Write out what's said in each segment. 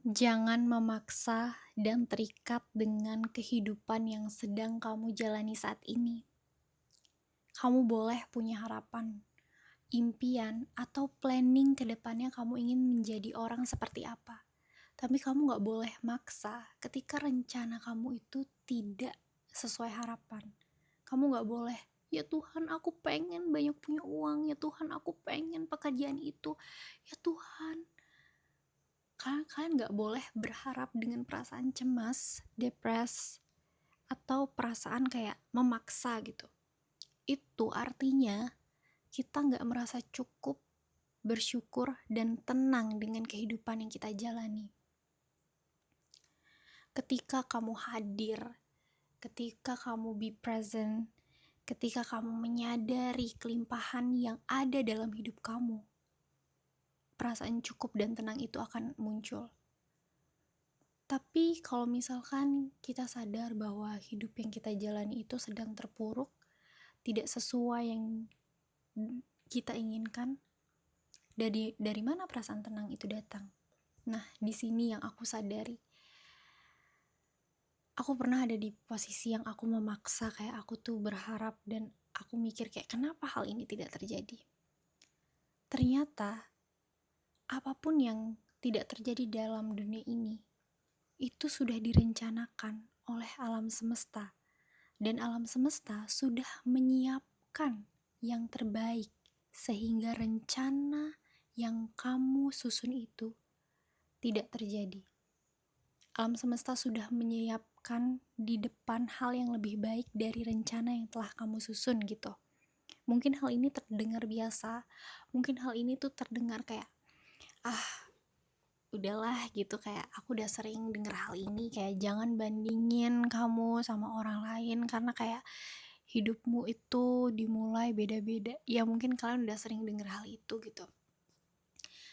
Jangan memaksa dan terikat dengan kehidupan yang sedang kamu jalani saat ini. Kamu boleh punya harapan, impian, atau planning ke depannya kamu ingin menjadi orang seperti apa. Tapi kamu gak boleh maksa ketika rencana kamu itu tidak sesuai harapan. Kamu gak boleh, ya Tuhan aku pengen banyak punya uang, ya Tuhan aku pengen pekerjaan itu, ya Tuhan. Kalian gak boleh berharap dengan perasaan cemas, depres, atau perasaan kayak memaksa gitu. Itu artinya kita gak merasa cukup, bersyukur, dan tenang dengan kehidupan yang kita jalani. Ketika kamu hadir, ketika kamu be present, ketika kamu menyadari kelimpahan yang ada dalam hidup kamu, perasaan cukup dan tenang itu akan muncul. Tapi kalau misalkan kita sadar bahwa hidup yang kita jalani itu sedang terpuruk, tidak sesuai yang kita inginkan, dari mana perasaan tenang itu datang? Nah, di sini yang aku sadari. Aku pernah ada di posisi yang aku memaksa, kayak aku tuh berharap dan aku mikir kayak kenapa hal ini tidak terjadi. Ternyata apapun yang tidak terjadi dalam dunia ini itu sudah direncanakan oleh alam semesta, dan alam semesta sudah menyiapkan yang terbaik sehingga rencana yang kamu susun itu tidak terjadi. Alam semesta sudah menyiapkan di depan hal yang lebih baik dari rencana yang telah kamu susun gitu. Mungkin hal ini terdengar biasa, mungkin hal ini tuh terdengar kayak udahlah gitu, kayak aku udah sering denger hal ini, kayak jangan bandingin kamu sama orang lain karena kayak hidupmu itu dimulai beda-beda. Ya mungkin kalian udah sering denger hal itu gitu.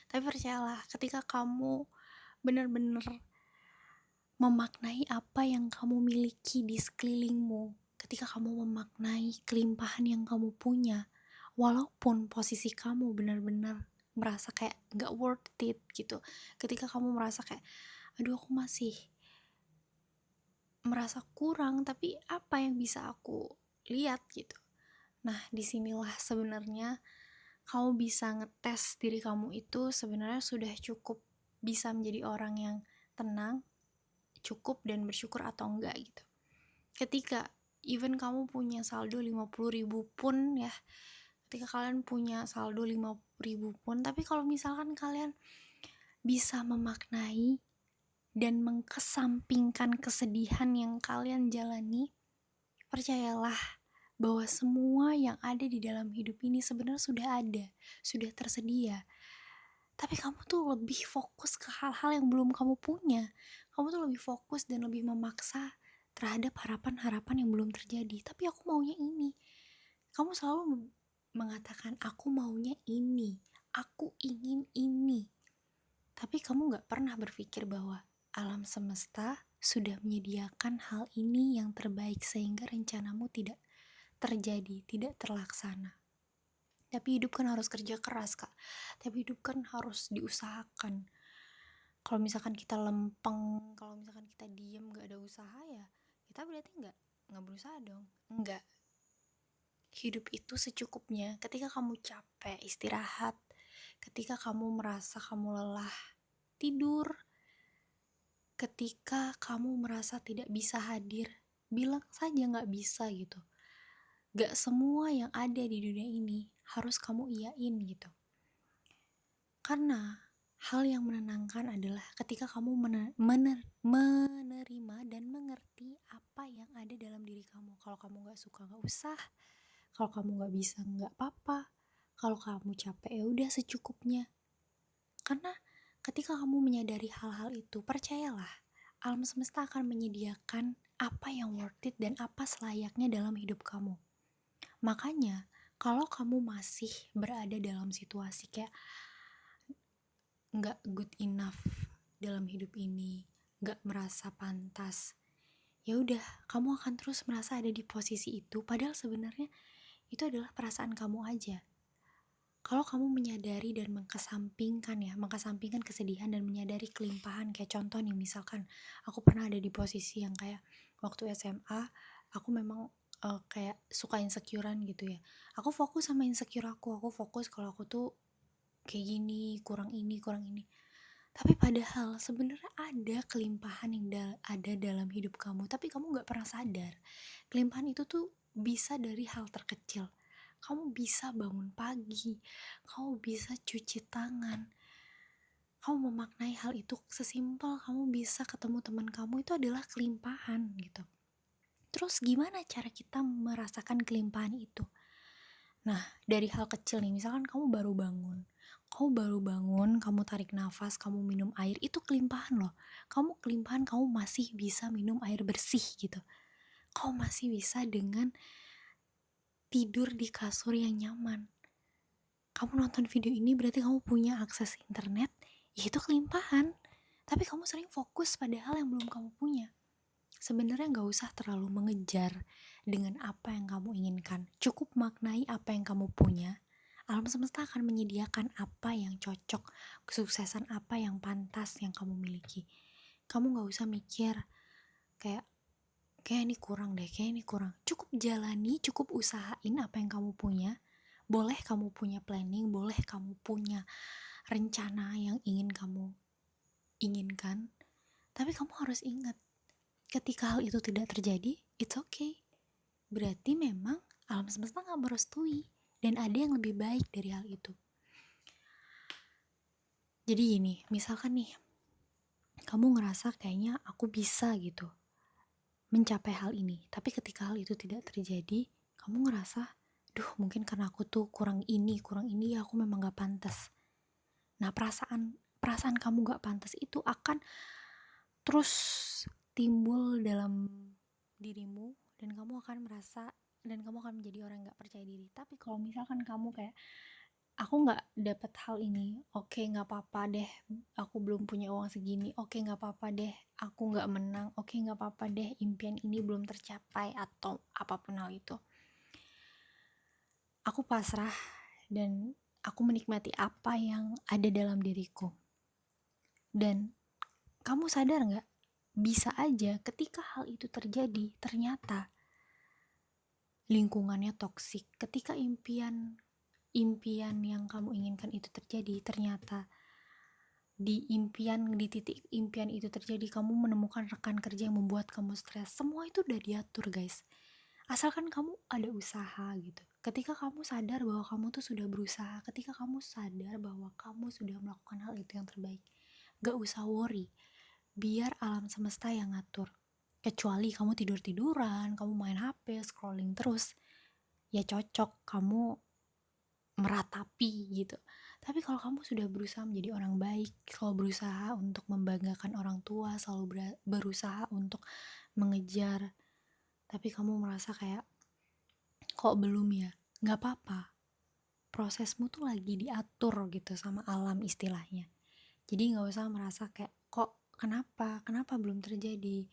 Tapi percayalah, ketika kamu bener-bener memaknai apa yang kamu miliki di sekelilingmu, ketika kamu memaknai kelimpahan yang kamu punya, walaupun posisi kamu benar-benar merasa kayak gak worth it gitu, ketika kamu merasa kayak aduh aku masih merasa kurang, tapi apa yang bisa aku lihat gitu. Nah, disinilah sebenarnya kamu bisa ngetes diri kamu itu sebenarnya sudah cukup bisa menjadi orang yang tenang, cukup dan bersyukur atau enggak gitu. Ketika even kamu punya saldo 50.000 pun ya, ketika kalian punya saldo 50.000 pun, tapi kalau misalkan kalian bisa memaknai dan mengkesampingkan kesedihan yang kalian jalani, percayalah bahwa semua yang ada di dalam hidup ini sebenarnya sudah ada, sudah tersedia. Tapi kamu tuh lebih fokus ke hal-hal yang belum kamu punya. Kamu tuh lebih fokus dan lebih memaksa terhadap harapan-harapan yang belum terjadi. Tapi aku maunya ini. Kamu selalu mengatakan aku maunya ini, aku ingin ini. Tapi kamu gak pernah berpikir bahwa alam semesta sudah menyediakan hal ini yang terbaik sehingga rencanamu tidak terjadi, tidak terlaksana. Tapi hidup kan harus kerja keras, Kak. Tapi hidup kan harus diusahakan. Kalau misalkan kita lempeng, kalau misalkan kita diem gak ada usaha, ya kita berarti gak berusaha dong. Enggak. Hidup itu secukupnya. Ketika kamu capek, istirahat. Ketika kamu merasa kamu lelah, tidur. Ketika kamu merasa tidak bisa hadir, bilang saja gak bisa gitu. Gak semua yang ada di dunia ini harus kamu iyain gitu. Karena hal yang menenangkan adalah ketika kamu menerima dan mengerti apa yang ada dalam diri kamu. Kalau kamu gak suka gak usah, kalau kamu gak bisa gak apa-apa, kalau kamu capek ya udah secukupnya. Karena ketika kamu menyadari hal-hal itu, percayalah, alam semesta akan menyediakan apa yang worth it dan apa selayaknya dalam hidup kamu. Makanya, kalau kamu masih berada dalam situasi kayak gak good enough dalam hidup ini, gak merasa pantas, ya udah, kamu akan terus merasa ada di posisi itu, padahal sebenarnya itu adalah perasaan kamu aja. Kalau kamu menyadari dan mengkesampingkan kesedihan dan menyadari kelimpahan, kayak contoh nih, misalkan aku pernah ada di posisi yang kayak waktu SMA, aku memang kayak suka insecurean gitu ya. Aku fokus sama insecure aku fokus kalau aku tuh kayak gini, kurang ini, kurang ini. Tapi padahal sebenarnya ada kelimpahan yang ada dalam hidup kamu, tapi kamu gak pernah sadar. Kelimpahan itu tuh bisa dari hal terkecil. Kamu bisa bangun pagi, kamu bisa cuci tangan, kamu memaknai hal itu sesimpel kamu bisa ketemu teman kamu, itu adalah kelimpahan gitu. Terus gimana cara kita merasakan kelimpahan itu? Nah, dari hal kecil nih, misalkan kamu baru bangun, kamu tarik nafas, kamu minum air, itu kelimpahan loh. Kelimpahan kamu masih bisa minum air bersih gitu. Kamu masih bisa dengan tidur di kasur yang nyaman. Kamu nonton video ini berarti kamu punya akses internet, ya itu kelimpahan. Tapi kamu sering fokus pada hal yang belum kamu punya. Sebenarnya gak usah terlalu mengejar dengan apa yang kamu inginkan. Cukup maknai apa yang kamu punya. Alam semesta akan menyediakan apa yang cocok, kesuksesan apa yang pantas yang kamu miliki. Kamu gak usah mikir kayak ini kurang deh, kayak ini kurang. Cukup jalani, cukup usahain apa yang kamu punya. Boleh kamu punya planning, boleh kamu punya rencana yang ingin kamu inginkan. Tapi kamu harus ingat, ketika hal itu tidak terjadi, it's okay. Berarti memang alam semesta gak merestui dan ada yang lebih baik dari hal itu. Jadi gini, misalkan nih, kamu ngerasa kayaknya aku bisa gitu mencapai hal ini, tapi ketika hal itu tidak terjadi, kamu ngerasa, duh mungkin karena aku tuh kurang ini ya, aku memang gak pantas. Nah, perasaan kamu gak pantas itu akan terus timbul dalam dirimu, dan kamu akan menjadi orang yang gak percaya diri. Tapi kalau misalkan kamu kayak, aku gak dapet hal ini, oke gak apa-apa deh, aku belum punya uang segini, oke gak apa-apa deh, aku gak menang, oke gak apa-apa deh, impian ini belum tercapai, atau apapun hal itu. Aku pasrah dan aku menikmati apa yang ada dalam diriku. Dan kamu sadar gak? Bisa aja ketika hal itu terjadi, ternyata lingkungannya toksik. Ketika impian yang kamu inginkan itu terjadi, ternyata di titik impian itu terjadi, kamu menemukan rekan kerja yang membuat kamu stres. Semua itu udah diatur, guys. Asalkan kamu ada usaha gitu. Ketika kamu sadar bahwa kamu tuh sudah berusaha, ketika kamu sadar bahwa kamu sudah melakukan hal itu yang terbaik, gak usah worry, biar alam semesta yang ngatur. Kecuali kamu tidur-tiduran, kamu main HP, scrolling terus, ya cocok kamu meratapi gitu. Tapi kalau kamu sudah berusaha menjadi orang baik, selalu berusaha untuk membanggakan orang tua, selalu berusaha untuk mengejar, tapi kamu merasa kayak kok belum ya, gak apa-apa. Prosesmu tuh lagi diatur gitu sama alam istilahnya. Jadi gak usah merasa kayak kenapa belum terjadi,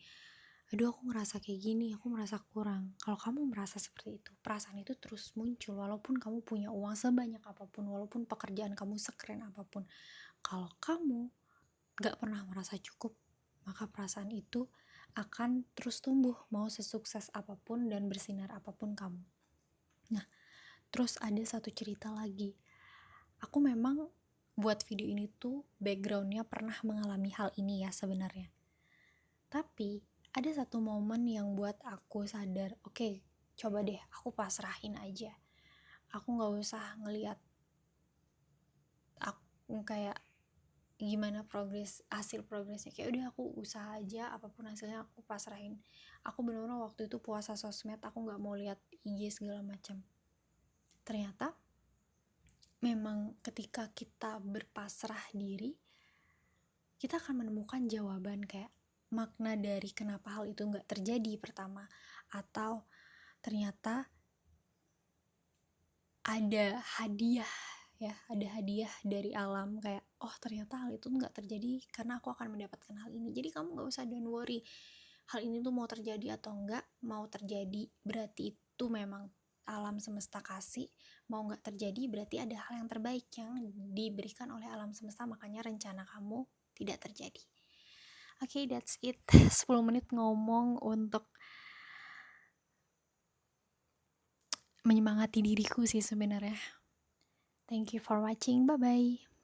aduh aku ngerasa kayak gini, aku merasa kurang. Kalau kamu merasa seperti itu, perasaan itu terus muncul walaupun kamu punya uang sebanyak apapun, walaupun pekerjaan kamu sekeren apapun. Kalau kamu gak pernah merasa cukup, maka perasaan itu akan terus tumbuh mau sesukses apapun dan bersinar apapun kamu. Nah, terus ada satu cerita lagi. Aku memang buat video ini tuh backgroundnya pernah mengalami hal ini ya sebenarnya. Tapi ada satu momen yang buat aku sadar, oke, coba deh aku pasrahin aja. Aku gak usah ngeliat aku kayak gimana hasil progresnya, kayak udah aku usaha aja, apapun hasilnya aku pasrahin. Aku bener-bener waktu itu puasa sosmed, aku gak mau lihat IG segala macam. Ternyata memang ketika kita berpasrah diri, kita akan menemukan jawaban, kayak makna dari kenapa hal itu gak terjadi pertama, atau ternyata ada hadiah dari alam, kayak oh ternyata hal itu gak terjadi karena aku akan mendapatkan hal ini. Jadi kamu gak usah don't worry hal ini tuh mau terjadi atau enggak. Mau terjadi berarti itu memang alam semesta kasih, mau nggak terjadi berarti ada hal yang terbaik yang diberikan oleh alam semesta, makanya rencana kamu tidak terjadi. Oke, that's it. 10 menit ngomong untuk menyemangati diriku sih sebenarnya. Thank you for watching, bye bye.